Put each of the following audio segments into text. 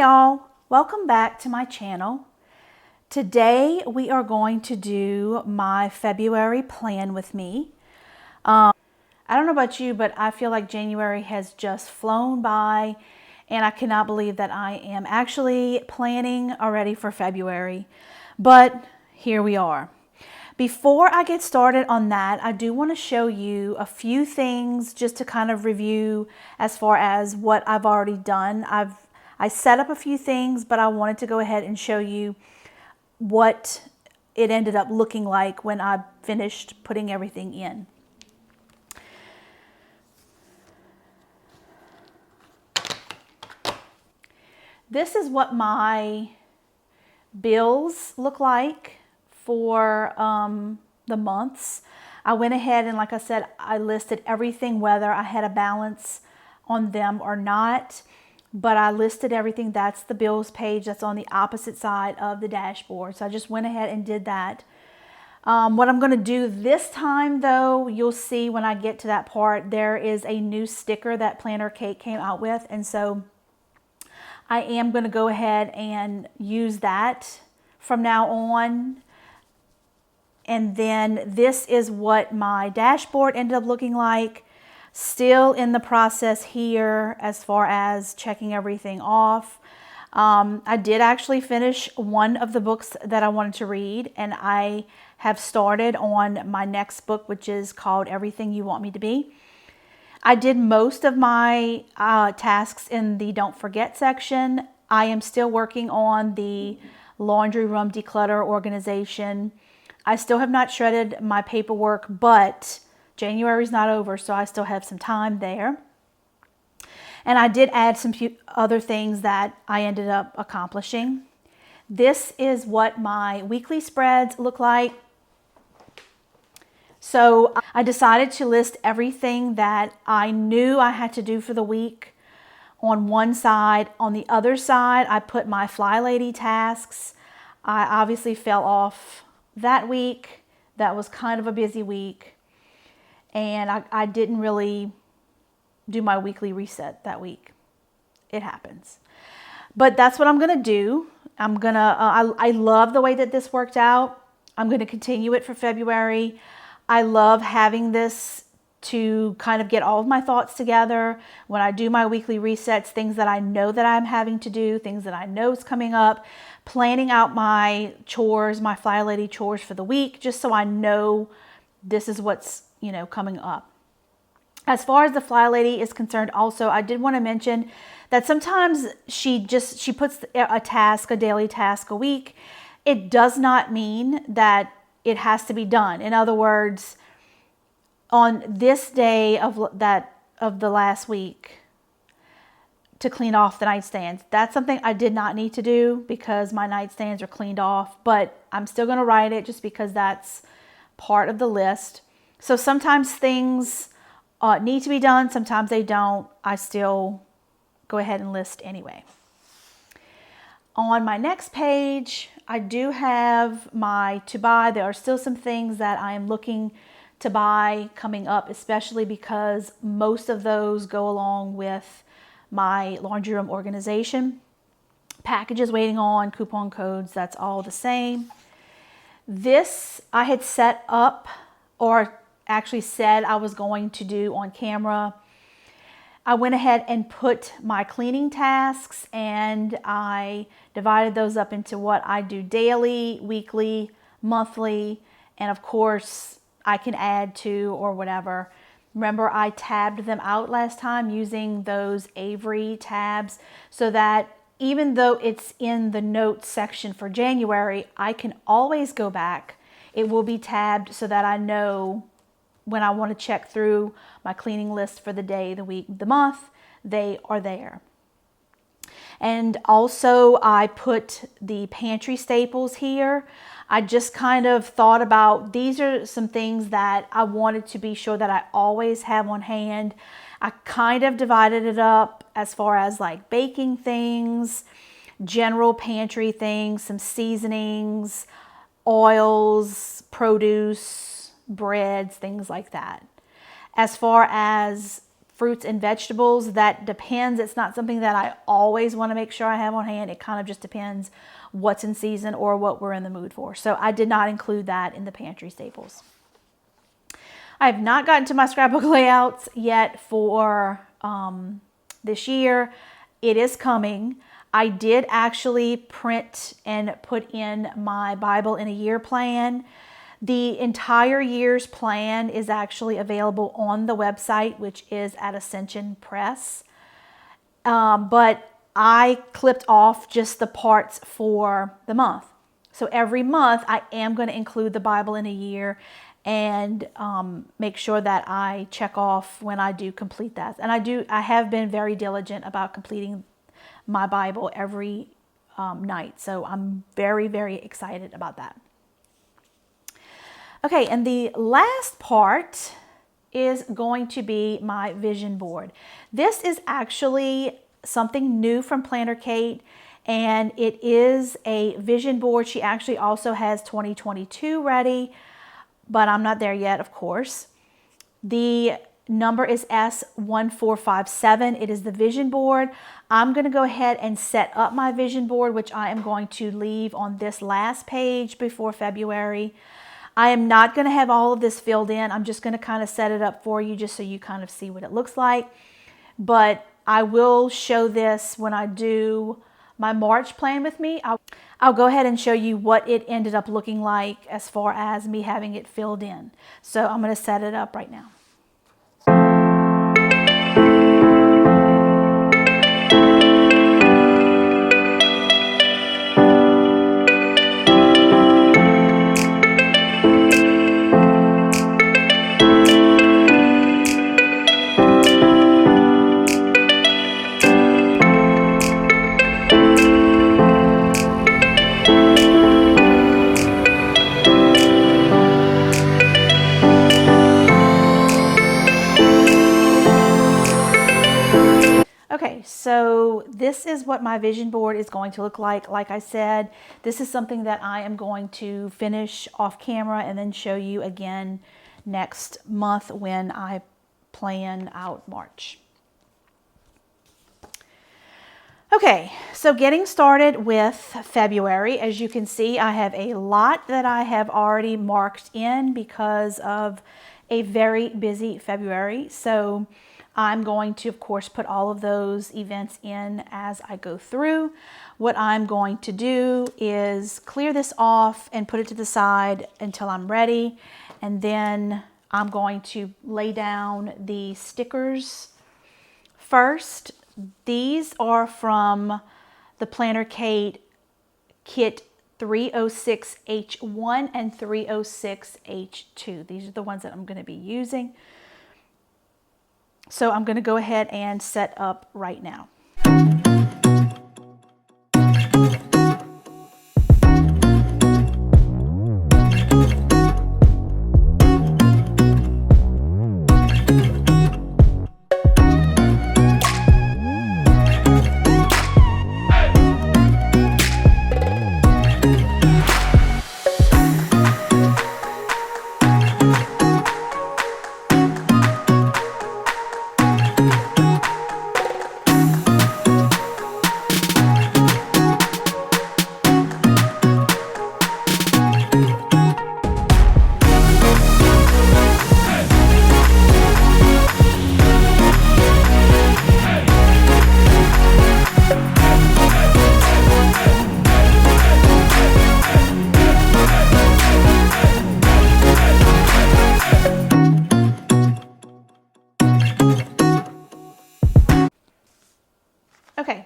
y'all, welcome back to my channel. Today we are going to do my February plan with me. I don't know about you, but I feel like January has just flown by and I cannot believe that I am actually planning already for February, but here we are. Before I get started on that, I do want to show you a few things just to kind of review as far as what I've already done. I set up a few things, but I wanted to go ahead and show you what it ended up looking like when I finished putting everything in. This is what my bills look like for the months. I went ahead and, like I said, I listed everything, whether I had a balance on them or not. But I listed everything. That's the bills page that's on the opposite side of the dashboard. So I just went ahead and did that. What I'm going to do this time, though, you'll see when I get to that part, there is a new sticker that Planner Kate came out with. And so I am going to go ahead and use that from now on. And then this is what my dashboard ended up looking like. Still in the process here as far as checking everything off. I did actually finish one of the books that I wanted to read, and I have started on my next book, which is called Everything You Want Me to Be. I did most of my tasks in the Don't Forget section. I am still working on the laundry room declutter organization. I still have not shredded my paperwork, but January's not over, so I still have some time there. And I did add some few other things that I ended up accomplishing. This is what my weekly spreads look like. So I decided to list everything that I knew I had to do for the week on one side. On the other side, I put my Fly Lady tasks. I obviously fell off that week. That was kind of a busy week. And I didn't really do my weekly reset that week. It happens. But that's what I'm going to do. I love the way that this worked out. I'm going to continue it for February. I love having this to kind of get all of my thoughts together. When I do my weekly resets, things that I know that I'm having to do, things that I know is coming up, planning out my chores, my Fly Lady chores for the week, just so I know this is what's coming up. As far as the Fly Lady is concerned, also, I did want to mention that sometimes she puts a daily task a week. It does not mean that it has to be done. In other words, on this day of the last week, to clean off the nightstands. That's something I did not need to do because my nightstands are cleaned off, but I'm still going to write it just because that's part of the list. So sometimes things need to be done, sometimes they don't. I still go ahead and list anyway. On my next page, I do have my to buy. There are still some things that I am looking to buy coming up, especially because most of those go along with my laundry room organization. Packages waiting on, coupon codes, that's all the same. This I had set up, or actually said I was going to do on camera. I went ahead and put my cleaning tasks and I divided those up into what I do daily, weekly, monthly, and of course I can add to or whatever. Remember, I tabbed them out last time using those Avery tabs so that even though it's in the notes section for January, I can always go back. It will be tabbed so that I know when I want to check through my cleaning list for the day, the week, the month, they are there. And also I put the pantry staples here. I just kind of thought about, these are some things that I wanted to be sure that I always have on hand. I kind of divided it up as far as like baking things, general pantry things, some seasonings, oils, produce, breads, things like that. As far as fruits and vegetables. That depends. It's not something that I always want to make sure I have on hand. It kind of just depends what's in season or what we're in the mood for. So I did not include that in the pantry staples. I have not gotten to my scrapbook layouts yet for this year. It is coming. I did actually print and put in my Bible in a Year plan. The entire year's plan is actually available on the website, which is at Ascension Press. But I clipped off just the parts for the month. So every month I am going to include the Bible in a year and make sure that I check off when I do complete that. And I have been very diligent about completing my Bible every night. So I'm very, very excited about that. Okay, and the last part is going to be my vision board. This is actually something new from Planner Kate, and it is a vision board. She actually also has 2022 ready, but I'm not there yet, of course. The number is S1457. It is the vision board. I'm going to go ahead and set up my vision board, which I am going to leave on this last page before February. I am not going to have all of this filled in. I'm just going to kind of set it up for you just so you kind of see what it looks like. But I will show this when I do my March plan with me. I'll go ahead and show you what it ended up looking like as far as me having it filled in. So I'm going to set it up right now. Okay, so this is what my vision board is going to look like. Like I said, this is something that I am going to finish off camera and then show you again next month when I plan out March. Okay, so getting started with February, as you can see, I have a lot that I have already marked in because of a very busy February. So I'm going to, of course, put all of those events in as I go through. What I'm going to do is clear this off and put it to the side until I'm ready. And then I'm going to lay down the stickers first. These are from the Planner Kate Kit 306H1 and 306H2. These are the ones that I'm going to be using. So I'm going to go ahead and set up right now. Okay,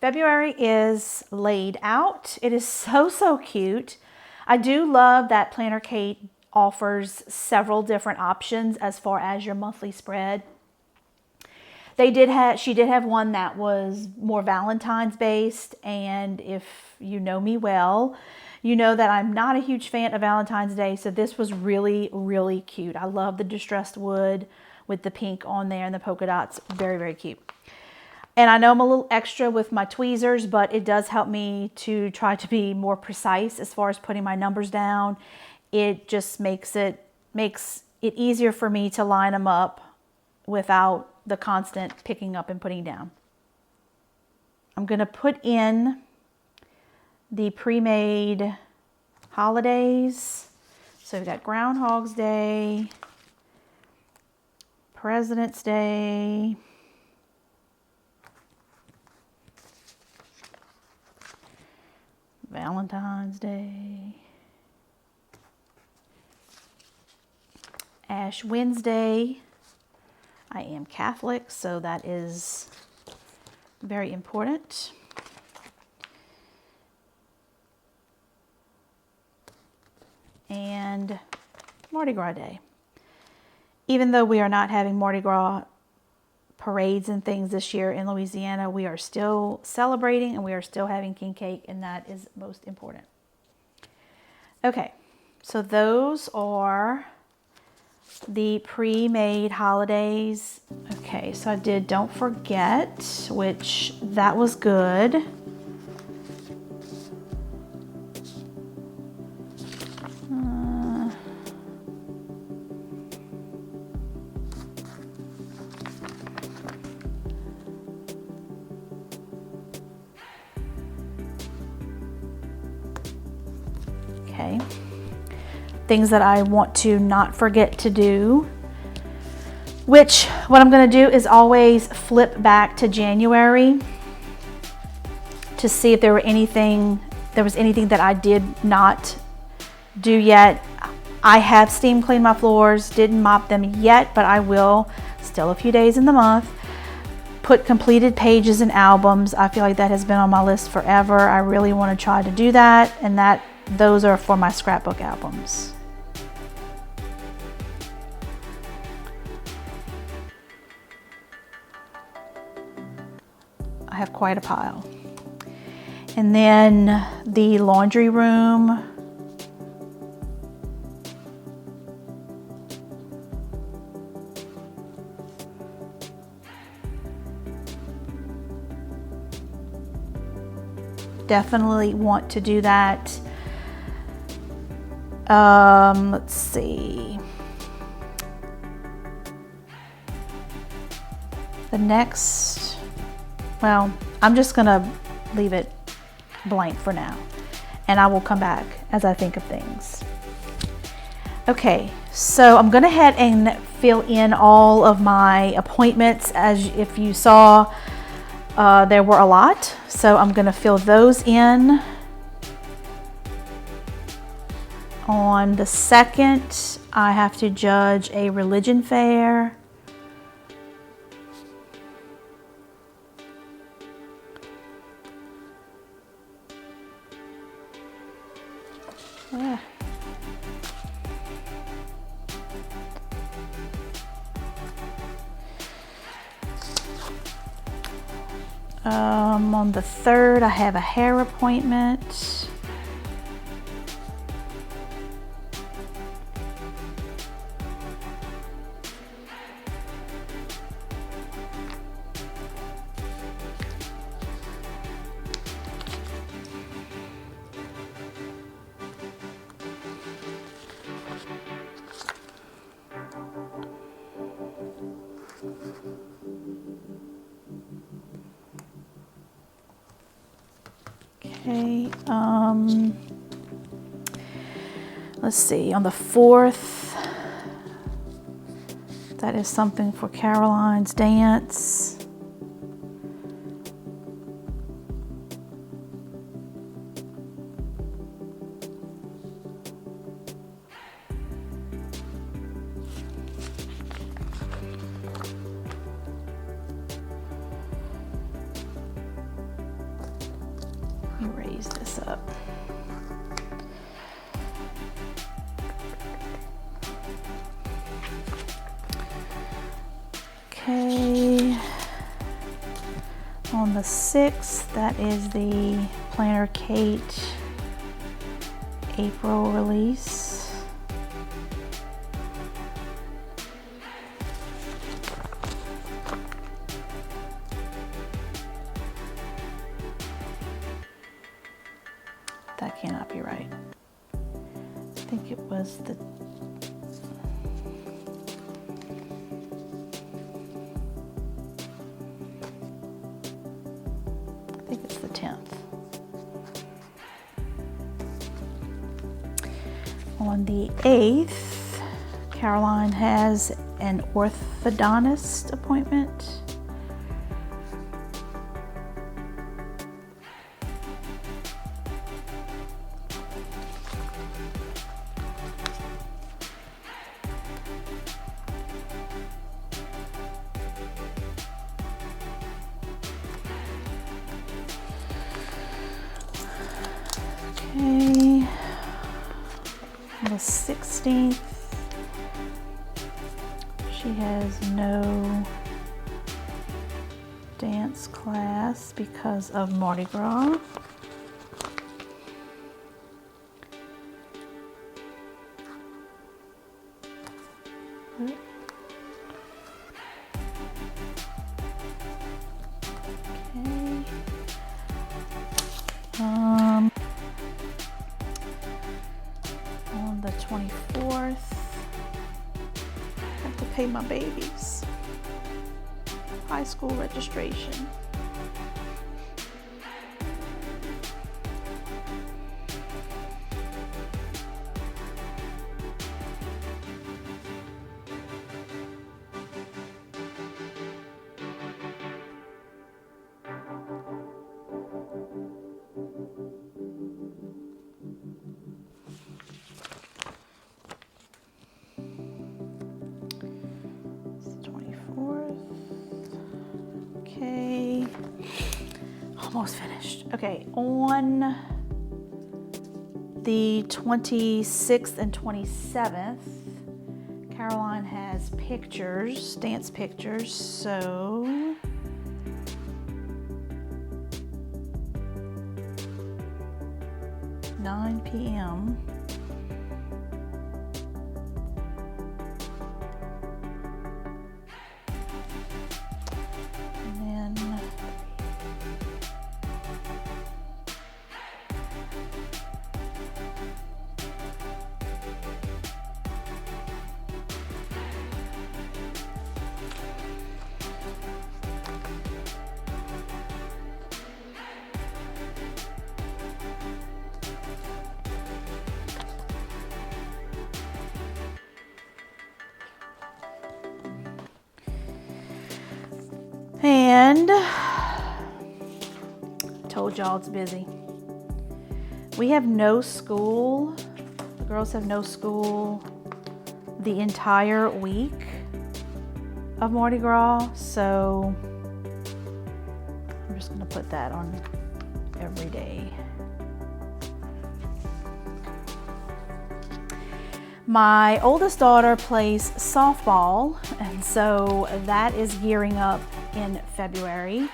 February is laid out. It is so cute. I do love that Planner Kate offers several different options as far as your monthly spread. She did have one that was more Valentine's based, and if you know me well, you know that I'm not a huge fan of Valentine's Day, so this was really cute. I love the distressed wood with the pink on there and the polka dots. Very cute. And I know I'm a little extra with my tweezers, but it does help me to try to be more precise as far as putting my numbers down. It just makes it easier for me to line them up without the constant picking up and putting down. I'm going to put in the pre-made holidays. So we've got Groundhog's Day, President's Day, Valentine's Day, Ash Wednesday. I am Catholic, so that is very important. And Mardi Gras Day. Even though we are not having Mardi Gras parades and things this year in Louisiana, we are still celebrating and we are still having king cake, and that is most important. Okay, so those are the pre-made holidays. Okay, so I did Don't Forget, which that was good. Okay. Things that I want to not forget to do, which what I'm going to do is always flip back to January to see if there was anything that I did not do yet. I have steam cleaned my floors, didn't mop them yet, but I will, still a few days in the month. Put completed pages in albums. I feel like that has been on my list forever. I really want to try to do that, and those are for my scrapbook albums. I have quite a pile. And then the laundry room. Definitely want to do that. Let's see. The next, well, I'm just gonna leave it blank for now, and I will come back as I think of things. Okay, so I'm gonna head and fill in all of my appointments. As if you saw, there were a lot, so I'm gonna fill those in. On the 2nd, I have to judge a religion fair. Yeah. On the 3rd, I have a hair appointment. Okay, let's see, on the 4th, that is something for Caroline's dance. Let me raise this up. Okay, on the 6th, that is the Planner Kate April release. That cannot be right. I think it was the think it's the 10th. On the 8th, Caroline has an orthodontist appointment. Okay, on the 16th, she has no dance class because of Mardi Gras. On the 24th, I have to pay my babies high school registration. Okay, almost finished. Okay, on the 26th and 27th, Caroline has pictures, dance pictures, so (9 p.m.) And told y'all it's busy. We have no school. The girls have no school the entire week of Mardi Gras, so I'm just gonna put that on every day. My oldest daughter plays softball, and so that is gearing up in February.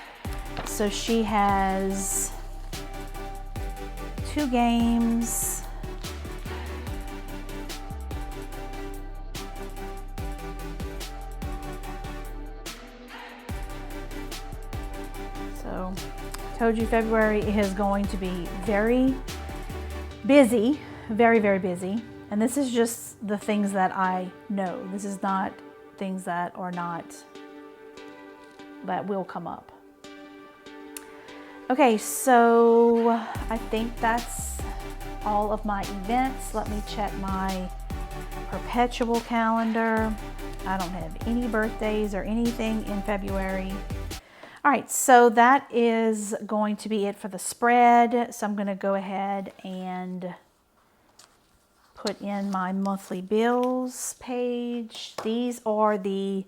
So she has 2 games. So I told you February is going to be very busy, very, very busy. And this is just the things that I know. This is not things that are not, that will come up. Okay, so I think that's all of my events. Let me check my perpetual calendar. I don't have any birthdays or anything in February. All right, so that is going to be it for the spread. So I'm going to go ahead and put in my monthly bills page. These are the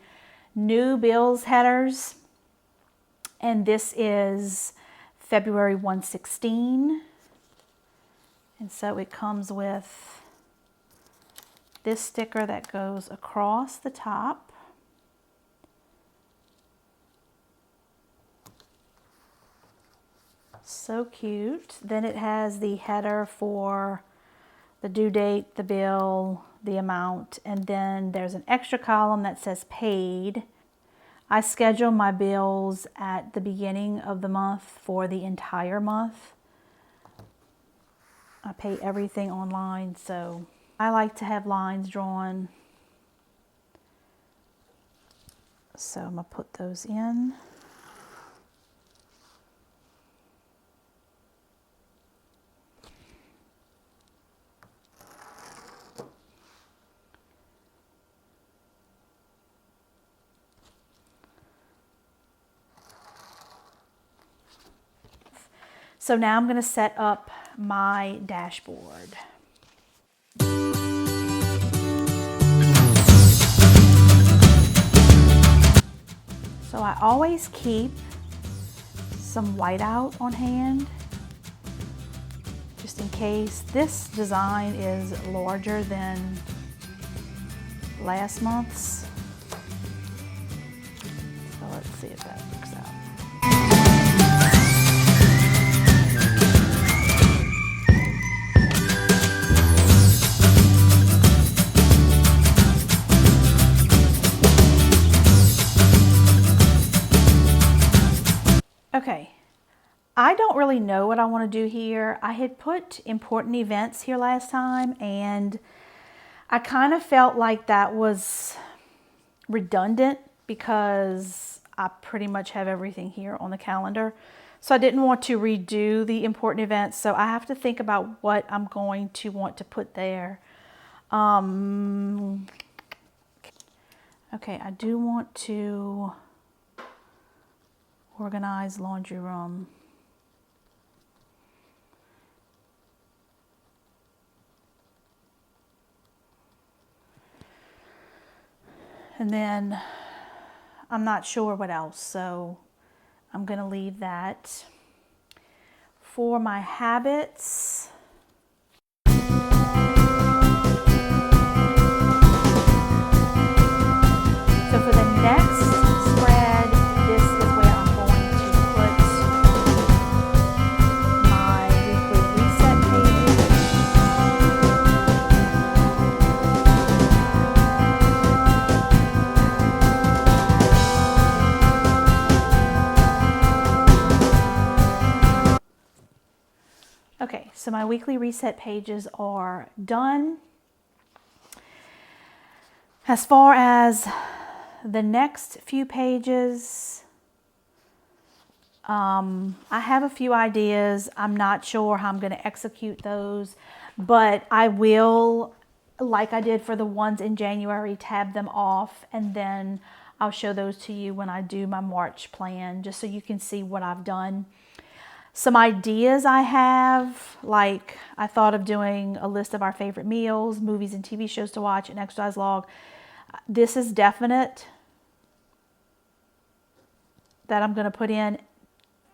new bills headers, and this is February 1/16. And so it comes with this sticker that goes across the top. So cute. Then it has the header for the due date, the bill, the amount, and then there's an extra column that says paid. I schedule my bills at the beginning of the month for the entire month. I pay everything online, so I like to have lines drawn. So I'm gonna put those in. So now I'm going to set up my dashboard. So I always keep some whiteout on hand, just in case. This design is larger than last month's. So let's see if that works out. Okay, I don't really know what I want to do here. I had put important events here last time, and I kind of felt like that was redundant because I pretty much have everything here on the calendar. So I didn't want to redo the important events, so I have to think about what I'm going to want to put there. Okay, I do want to organize laundry room. And then I'm not sure what else, so I'm going to leave that. For my habits, so for the next spread, this is where I'm going to put my weekly reset pages. Okay, so my weekly reset pages are done. As far as the next few pages, I have a few ideas. I'm not sure how I'm going to execute those, but I will, like I did for the ones in January, tab them off, and then I'll show those to you when I do my March plan, just so you can see what I've done. Some ideas I have, like I thought of doing a list of our favorite meals, movies and TV shows to watch, an exercise log. This is definite that I'm going to put in.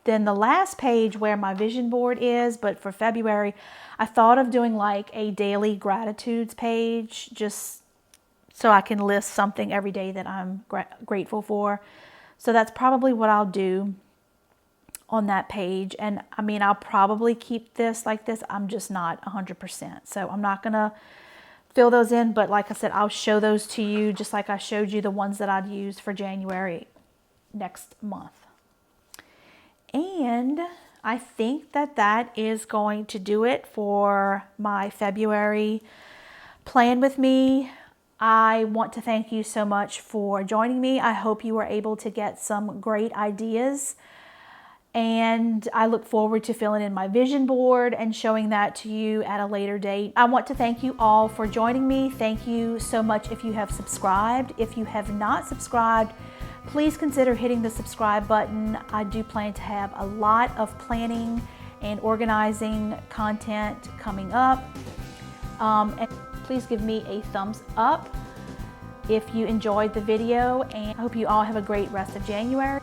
Then the last page where my vision board is, but for February, I thought of doing like a daily gratitudes page, just so I can list something every day that I'm grateful for. So that's probably what I'll do on that page. And I mean, I'll probably keep this like this. I'm just not 100%. So I'm not going to fill those in, but like I said, I'll show those to you just like I showed you the ones that I'd use for January next month. And I think that that is going to do it for my February plan with me. I want to thank you so much for joining me. I hope you were able to get some great ideas, and I look forward to filling in my vision board and showing that to you at a later date. I want to thank you all for joining me. Thank you so much if you have subscribed. If you have not subscribed, please consider hitting the subscribe button. I do plan to have a lot of planning and organizing content coming up. And please give me a thumbs up if you enjoyed the video, and I hope you all have a great rest of January.